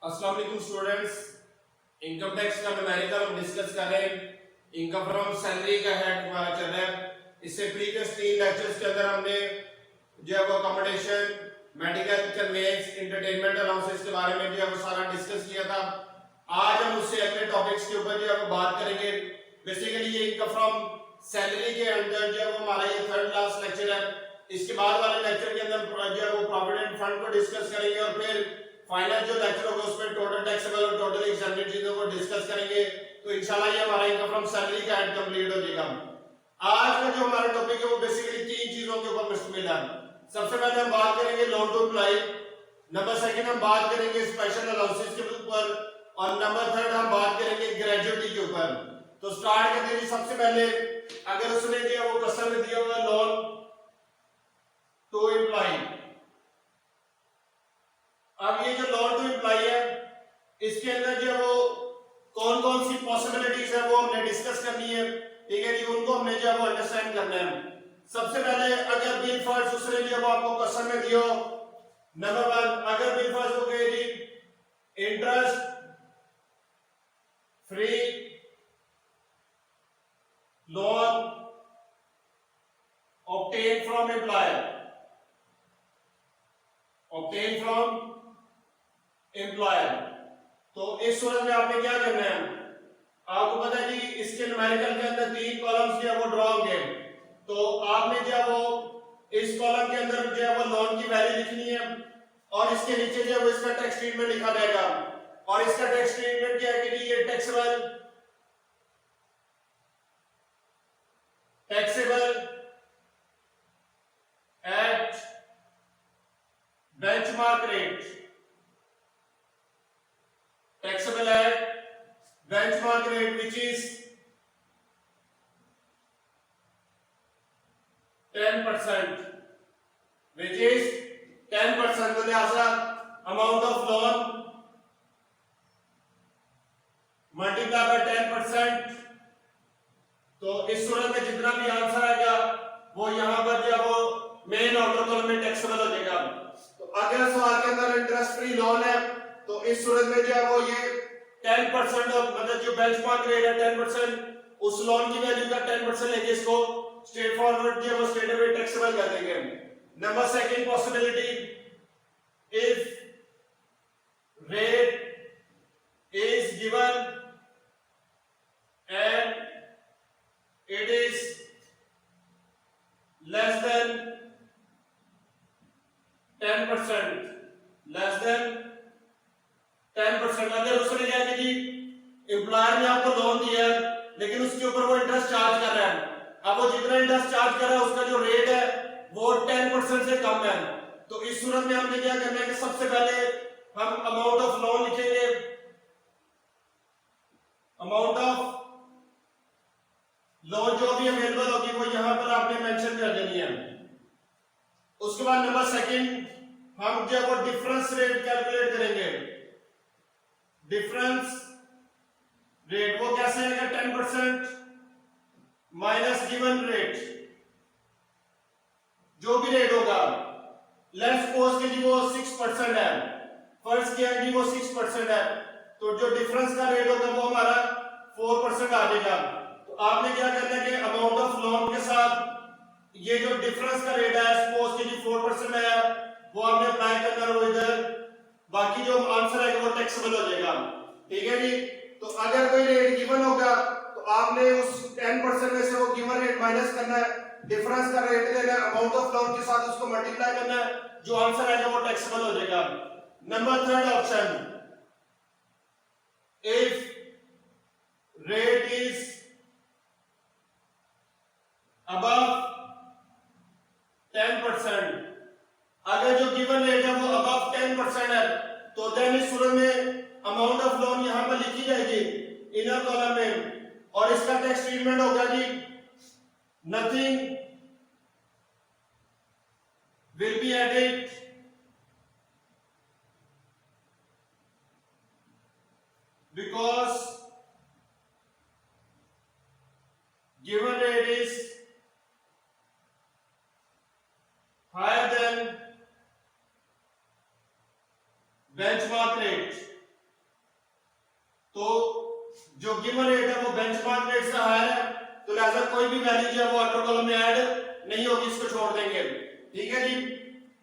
अस्सलाम वालेकुम students. Income tax का न्यूमेरिकल हम डिस्कस कर रहे हैं। इनकम फ्रॉम सैलरी का है हमारा चल रहा है। इससे प्रीवियस 3 लेक्चर्स के अंदर हमने जो है वो accommodation, medical, conveyance, entertainment allowances के बारे में जो है वो सारा डिस्कस किया था। आज हम उससे अगले टॉपिक्स के ऊपर जो है वो बात करेंगे। बेसिकली ये इनकम फ्रॉम सैलरी के अंदर जो है वो हमारा ये थर्ड लास्ट लेक्चर है। इसके बाद वाले लेक्चर के अंदर जो है वो प्रोविडेंट फंड को डिस्कस करेंगे और फिर फाइनल जो लेक्चर होगा उसमें टोटल टैक्सेबल और टोटल एग्जाम्प्टेड चीजों को डिस्कस करेंगे। तो इंशाल्लाह ये हमारा इनकम फ्रॉम सैलरी का एड कंप्लीट हो जाएगा। आज का जो हमारा टॉपिक है वो बेसिकली 3 चीजों के ऊपर मुश्तमिल है। सबसे पहले हम बात करेंगे लोन टू एम्प्लॉय, नंबर सेकंड हम बात करेंगे स्पेशल अलाउंसेस के ऊपर और नंबर थर्ड हम बात करेंगे ग्रेजुएटी के ऊपर। तो स्टार्ट करते हैं। सबसे पहले अगर उसने दिया वो कस्टमर ने दिया हुआ लोन टू एम्प्लॉय, अब ये जो लोन टू एम्प्लॉय है इसके अंदर जो वो कौन कौन सी पॉसिबिलिटीज है वो हमने डिस्कस करनी है। ठीक है जी, उनको हमने जो है वो अंडरस्टैंड करना है। सबसे पहले अगर बिल फर्स्ट उसने जो वो आपको कस्टमर में दियो, नंबर 1 अगर बिल फर्स्ट हो गए जी interest free loan obtained from employer, obtained from employer. तो इस सूरत में आपने क्या करना है, आपको पता है जी इसके न्यूमेरिकल के अंदर 3 कॉलम्स जो है वो ड्रॉ होंगे। तो आपने जो है वो इस कॉलम के अंदर जो है वो लोन की वैल्यू लिखनी है और इसके नीचे जो है वो इसका टैक्स ट्रीटमेंट लिखा जाएगा। और इसका टैक्स ट्रीटमेंट क्या है कि ये taxable at benchmark rate, taxable at benchmark rate which is 10%, which is 10%। तो लिहाजा amount of loan multiply by 10%। तो इस सूरत में जितना भी आंसर आएगा वो यहां पर जो वो मेन आउटर कॉलम में टैक्सेबल हो जाएगा। तो अगर सवाल के अंदर इंटरेस्ट फ्री लोन है तो इस सूरत में जो है वो ये 10% ऑफ मतलब जो बेंचमार्क रेट है 10% उस लोन की वैल्यू का 10% लेके इसको स्ट्रेट फॉरवर्ड जो है वो स्ट्रेट अवे टैक्सेबल कर देंगे। Number second possibility, if rate is given and it is less than 10%, less than 10%। अगर उसने क्या कि जी एम्प्लॉयर ने आपको लोन दिया है लेकिन उसके ऊपर वो इंटरेस्ट चार्ज कर रहा है, अब वो जितना इंटरेस्ट चार्ज कर रहा है उसका जो रेट है वो 10% से कम है। तो इस सूरत में हमने क्या करना है कि सबसे पहले हम अमाउंट ऑफ लोन लिखेंगे, अमाउंट ऑफ लोन जो भी अवेलेबल होगी वो यहां पर आपने मेंशन कर देनी है। उसके बाद नंबर सेकंड हम जो वो डिफरेंस रेट कैलकुलेट करेंगे। डिफरेंस रेट वो कैसे आएगा, 10% माइनस गिवन रेट, जो भी रेट होगा। लेट्स सपोज कि जी वो 6% है, फर्स्ट किया जी वो 6% है, तो जो डिफरेंस का रेट होगा वो हमारा 4% आ जाएगा। तो आपने क्या करना है कि अमाउंट ऑफ लोन के साथ ये जो डिफरेंस का रेट है सपोज कि जी 4% है वो आपने अप्लाई करना है और इधर बाकी जो आंसर आएगा वो टैक्सेबल हो जाएगा। ठीक है जी। तो अगर कोई रेट गिवन होगा तो आपने उस 10% में से वो गिवन रेट माइनस करना है, डिफरेंस का रेट लेना है, अमाउंट ऑफ लोन के साथ उसको मल्टीप्लाई करना है, जो आंसर आएगा वो टैक्सेबल हो जाएगा। Number third option, if rate is above 10%, अगर जो गिवन रेट है वो अबव 10% है तो देन इस सूरत में अमाउंट ऑफ लोन यहां पर लिखी जाएगी इनर कॉलम में और इसका टैक्स ट्रीटमेंट होगा जी nothing will be added because given rate is higher than benchmark rate, जो गिवन रेट है वो बेंचमार्क रेट से हायर है, तो लिहाजा कोई भी वैल्यू जो है वो आउटर कॉलम में ऐड नहीं होगी, इसको छोड़ देंगे। ठीक है जी,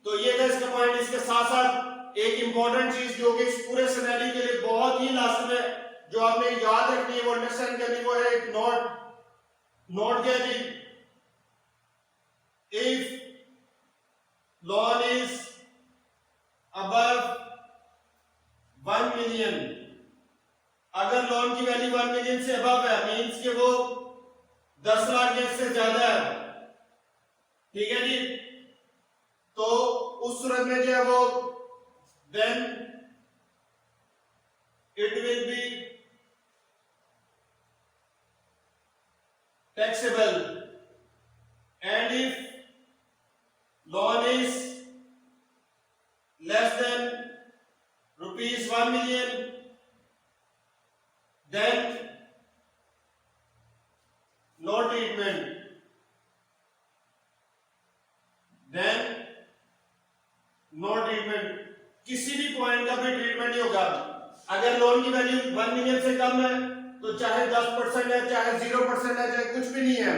तो ये था इसका पॉइंट। इसके साथ साथ एक इंपॉर्टेंट चीज जो कि इस पूरे सिनेरियो के लिए बहुत ही लास्ट में जो आपने याद रखनी है, वो अंडरस्टैंड करनी, वो है एक नोट क्या जी, if loan is above 1 million, अगर लोन की वैल्यू 1 मिलियन से अबव है, मींस कि वो 10 लाख से ज्यादा है, ठीक है जी, तो उस सूरत में जो है वो then it will be taxable, and if loan is less than rupees 1 million, then no treatment, then no treatment, किसी भी पॉइंट का भी ट्रीटमेंट नहीं होगा। अगर लोन की वैल्यू 1 मिलियन से कम है तो चाहे 10% है, चाहे 0% है, चाहे कुछ भी नहीं है,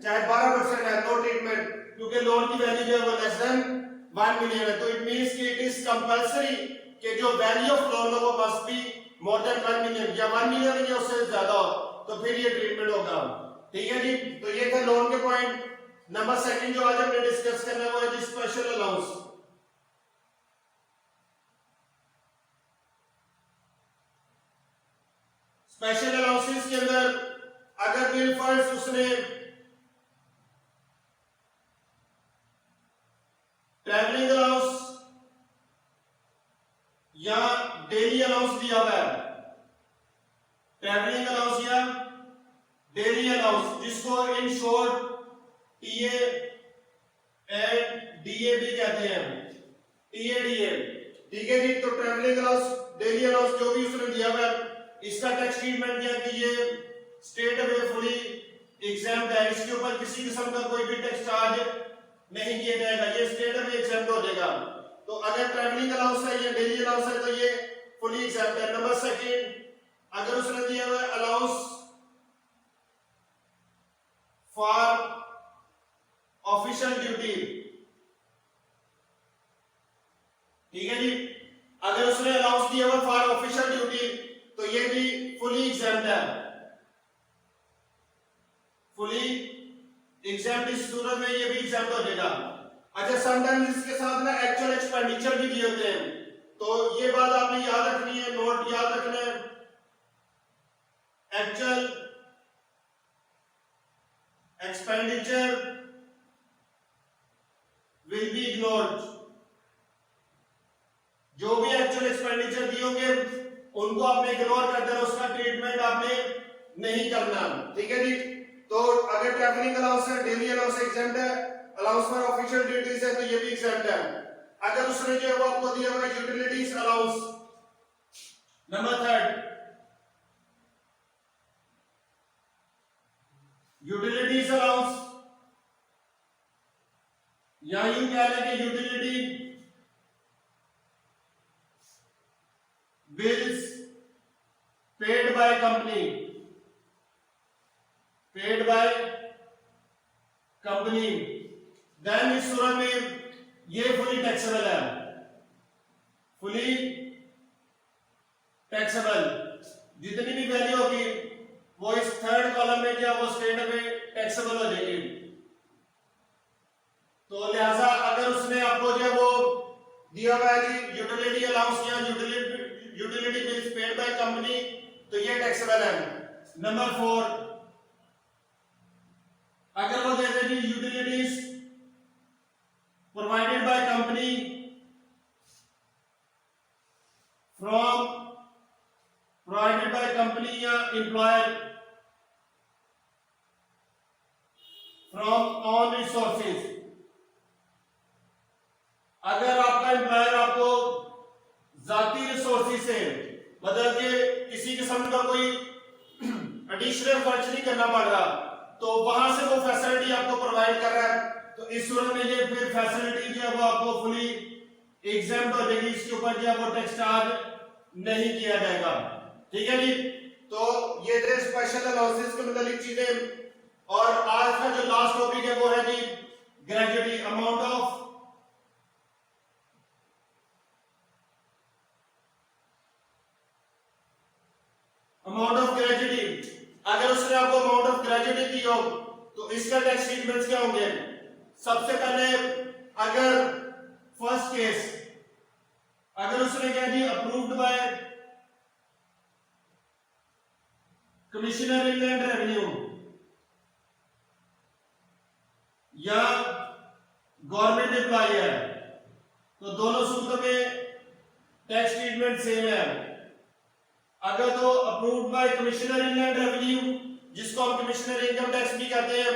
चाहे 12% है, नो ट्रीटमेंट, क्योंकि लोन की वैल्यू जो है वो लेस देन 1 मिलियन है। तो इट मींस कि इट इज कंपल्सरी कि जो वैल्यू ऑफ लोन है वो must be more than 1 million, या 1 मिलियन या उससे ज्यादा हो तो फिर ये ट्रीटमेंट होगा। ठीक है जी, तो ये था लोन के पॉइंट। नंबर सेकंड जो आज हमने डिस्कस करना है वो है स्पेशल अलाउंस। स्पेशल अलाउंसेस के अंदर अगर बिल फर्स्ट उसने ट्रैवलिंग अलाउंस या डेली अलाउंस दिया हुआ है, ट्रैवलिंग अलाउंस या डेली अलाउंस, जिसको in short TA and DA भी कहते हैं, टीए डीए। ठीक है जी, तो ट्रैवलिंग अलाउंस, डेली अलाउंस जो भी उसने दिया हुआ है, इसका टैक्स ट्रीटमेंट क्या कि ये स्टेट अवे फुली एग्जाम्प्ट है, इसके ऊपर किसी किस्म का कोई भी टैक्स चार्ज नहीं किया जाएगा, ये स्टेट अवे एग्जाम्प्ट हो जाएगा। तो अगर ट्रैवलिंग अलाउंस है या डेली अलाउंस है तो ये फुली एग्जाम्प्ट है। नंबर सेकंड, अगर उसने दिया हुआ अलाउंस फॉर ऑफिशियल ड्यूटी, ठीक है जी, अगर उसने अलाउंस दिया हुआ फॉर ऑफिशियल ड्यूटी तो ये भी फुली एग्जाम्प्ट है, फुली एग्जाम्प्ट, इस सूरत में ये भी एग्जाम्प्ट हो जाएगा। अच्छा, समटाइम्स इसके साथ ना एक्चुअल एक्सपेंडिचर भी दिए होते हैं, तो ये बात आपने याद रखनी है, नोट याद रखना है, actual expenditure will be ignored, जो भी एक्चुअल एक्सपेंडिचर दिए होंगे उनको आपने इग्नोर कर देना, उसका ट्रीटमेंट आपने नहीं करना। ठीक है जी, तो अगर ट्रैवलिंग अलाउंस है, डेली अलाउंस एग्जाम्प्ट है, अलाउंस फॉर ऑफिशियल ड्यूटीज है तो ये भी एग्जाम्प्ट है। अगर उसने जो है वो आपको दिया हुआ utilities allowance, number third, utilities allowance, या यूं कह लें कि utility bills paid by company, paid by company, then इस सूरत में ये फुली टैक्सेबल है, फुली टैक्सेबल, जितनी भी वैल्यू होगी वो इस थर्ड कॉलम में जो वो स्टेट में टैक्सेबल हो जाएगी। तो लिहाजा अगर उसने आपको जो वो दिया हुआ है कि यूटिलिटी अलाउंस या utility bills paid by company तो ये टैक्सेबल है। नंबर 4, अगर वो दे दे जी utilities provided by company from provided by company या एम्प्लॉयर फ्रॉम ऑन रिसोर्सेज, अगर आपका एम्प्लॉयर आपको जाती रिसोर्सेज से बदल के किसी किस्म का कोई एडिशनल खर्च नहीं करना पड़ रहा तो वहां से वो फैसिलिटी आपको प्रोवाइड कर रहा है, तो इस सूरत में ये फिर फैसिलिटी जो है वो आपको फुली एग्जाम्प्ट हो जाएगी, इसके ऊपर जो है वो टैक्स चार्ज नहीं किया जाएगा। ठीक है जी, तो ये थे स्पेशल अलाउंसेस के मतलब चीजें। और आज का जो लास्ट टॉपिक है वो है जी ग्रेजुटी, अमाउंट ऑफ ग्रेजुटी। अगर उसने आपको अमाउंट ऑफ ग्रेजुटी दी हो तो इसका टैक्स ट्रीटमेंट्स क्या होंगे? सबसे पहले अगर फर्स्ट केस अगर उसने क्या दी approved by commissioner inland revenue या गवर्नमेंट एम्प्लॉय है तो दोनों सूत्रों में टैक्स ट्रीटमेंट सेम है। अगर तो approved by commissioner inland revenue जिसको हम कमिश्नर इनकम टैक्स भी कहते हैं,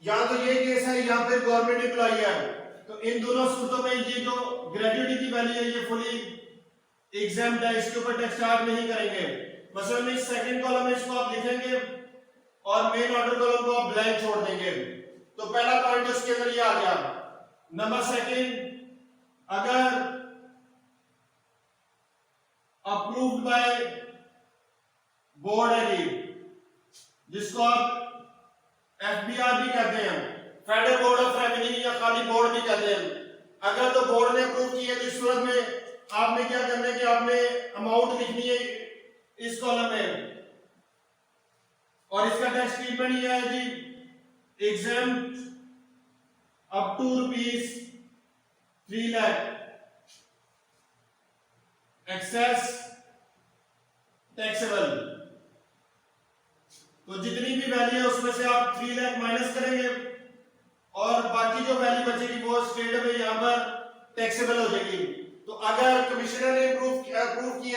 या तो ये केस है या फिर गवर्नमेंट एम्प्लॉय है, तो इन दोनों सूत्रों में ये जो ग्रेजुटी की वैल्यू है ये फुली एग्जाम्प्ट है, इसके ऊपर टैक्स चार्ज नहीं करेंगे। मसलन इस सेकंड कॉलम में इसको आप लिखेंगे और मेन ऑर्डर कॉलम को आप ब्लैंक छोड़ देंगे। तो पहला पॉइंट उसके अंदर ये आ गया। नंबर सेकंड, अगर अप्रूव्ड बाय बोर्ड है जी जिसको आप एफबीआर भी कहते हैं, फेडरल बोर्ड ऑफ रेवेन्यू या खाली बोर्ड भी कहते हैं, अगर तो बोर्ड ने अप्रूव किया तो इस सूरत में आपने क्या करना है कि आपने अमाउंट लिखनी है इस कॉलम में और इसका टैक्स ट्रीटमेंट ये है जी exempt up to ₹3 lakh, excess taxable. तो जितनी भी वैल्यू है उसमें से आप 3 लाख माइनस करेंगे और बाकी जो वैल्यू बचेगी वो स्टेट में यहां पर टैक्सेबल हो जाएगी। तो अगर कमिश्नर ने अप्रूव किया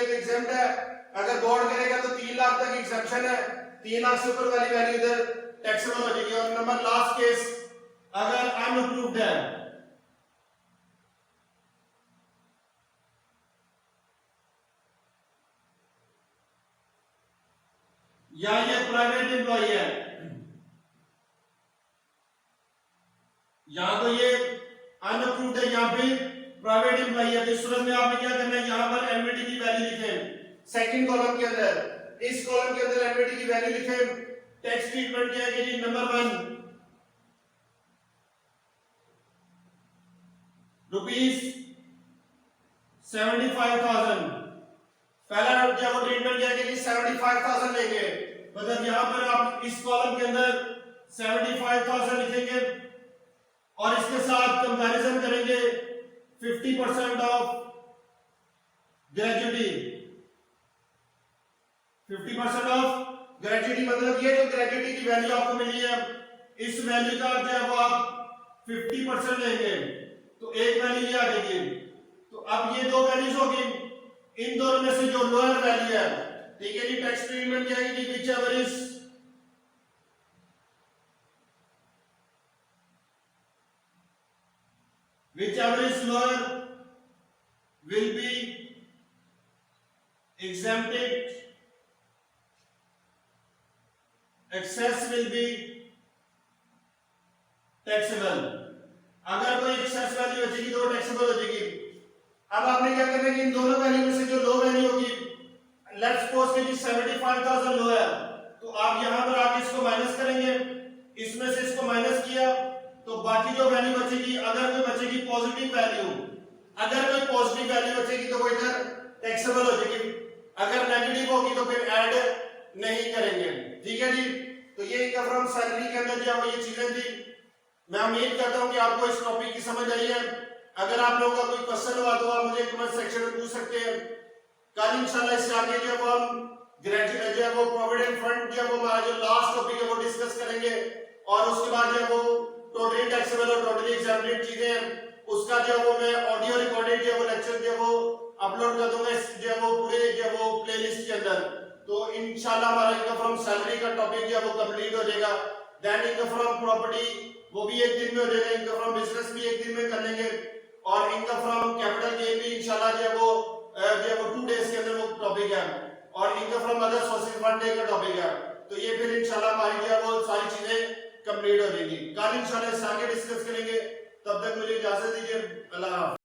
तो एग्जाम्प्ट है, अगर बोर्ड करेगा तो 3 लाख तक एग्जेम्पशन है, 3 लाख से ऊपर वाली वैल्यू इधर टैक्सेबल हो जाएगी। और नंबर लास्ट केस अगर अनअप्रूव्ड है या ये प्राइवेट एम्प्लॉय है, यहां तो ये अनअप्रूव्ड है, यहां पे प्राइवेट एम्प्लॉय है, तो इस सूरत में आपने क्या करना है यहां पर एनवीटी की वैल्यू लिखें सेकंड कॉलम के अंदर, इस कॉलम के अंदर एनवीटी की वैल्यू लिखें। टैक्स ट्रीटमेंट क्या है जी नंबर 1 ₹75,000, पहला जब ट्रीटमेंट क्या है कि 75,000 लेंगे, मतलब यहां पर आप इस कॉलम के अंदर 75,000 लिखेंगे और इसके साथ कंपैरिजन करेंगे 50% ऑफ ग्रेजुटी, 50% ऑफ ग्रेजुटी मतलब ये जो ग्रेजुटी की वैल्यू आपको मिली है इस वैल्यू का जो है वो आप 50% लेंगे तो एक वैल्यू ये आ जाएगी। तो अब ये दो वैल्यूज होगी, इन दोनों में से जो लोअर वैल्यू है, ठीक है जी, टैक्स ट्रीटमेंट क्या है कि whichever is lower will be exempted, excess will be taxable। अगर कोई एक्सेस वैल्यू बचेगी तो वो टैक्सेबल हो जाएगी। अब आपने क्या करना है कि इन दोनों वैल्यू में से जो लो वैल्यू होगी, लेट्स सपोज कि 75,000 लो है, तो आप यहां पर आके इसको माइनस करेंगे, इसमें से इसको माइनस किया तो बाकी जो वैल्यू बचेगी, अगर कोई बचेगी पॉजिटिव वैल्यू, अगर कोई पॉजिटिव वैल्यू बचेगी तो वो इधर टैक्सेबल हो जाएगी, अगर नेगेटिव होगी तो फिर ऐड नहीं करेंगे। ठीक है जी, तो ये इनकम फ्रॉम सैलरी के अंदर जो है ये चीजें थी। मैं उम्मीद करता हूं कि आपको इस टॉपिक की समझ आई है। अगर आप लोगों का कोई क्वेश्चन हुआ तो आप मुझे कमेंट सेक्शन में पूछ सकते हैं। कल इंशाल्लाह इससे आगे जो हम ग्रेजुएट जो है वो प्रोविडेंट फंड जो है वो हमारा जो लास्ट टॉपिक है वो डिस्कस करेंगे और उसके बाद जो है वो टोटली टैक्सेबल और टोटली एग्जाम्प्टेड चीजें हैं, उसका जो है वो मैं ऑडियो रिकॉर्डेड जो है वो लेक्चर जो है वो अपलोड कर दूंगा इस जो है वो पूरे जो है वो प्लेलिस्ट के अंदर। तो इंशाल्लाह हमारा इनकम फ्रॉम सैलरी का टॉपिक जो है वो कंप्लीट हो जाएगा। देन इनकम फ्रॉम प्रॉपर्टी वो भी एक दिन में हो जाएगा, इनकम फ्रॉम बिजनेस भी एक दिन में कर लेंगे और इनकम फ्रॉम कैपिटल गेन भी इंशाल्लाह जो है वो 2 डेज के अंदर वो टॉपिक है और income from other sources 1 day का टॉपिक है। तो ये फिर इंशाल्लाह हमारी जो है वो सारी चीजें कंप्लीट हो जाएगी। कल इंशाल्लाह इस आगे डिस्कस करेंगे, तब तक मुझे इजाजत दीजिए। अल्लाह।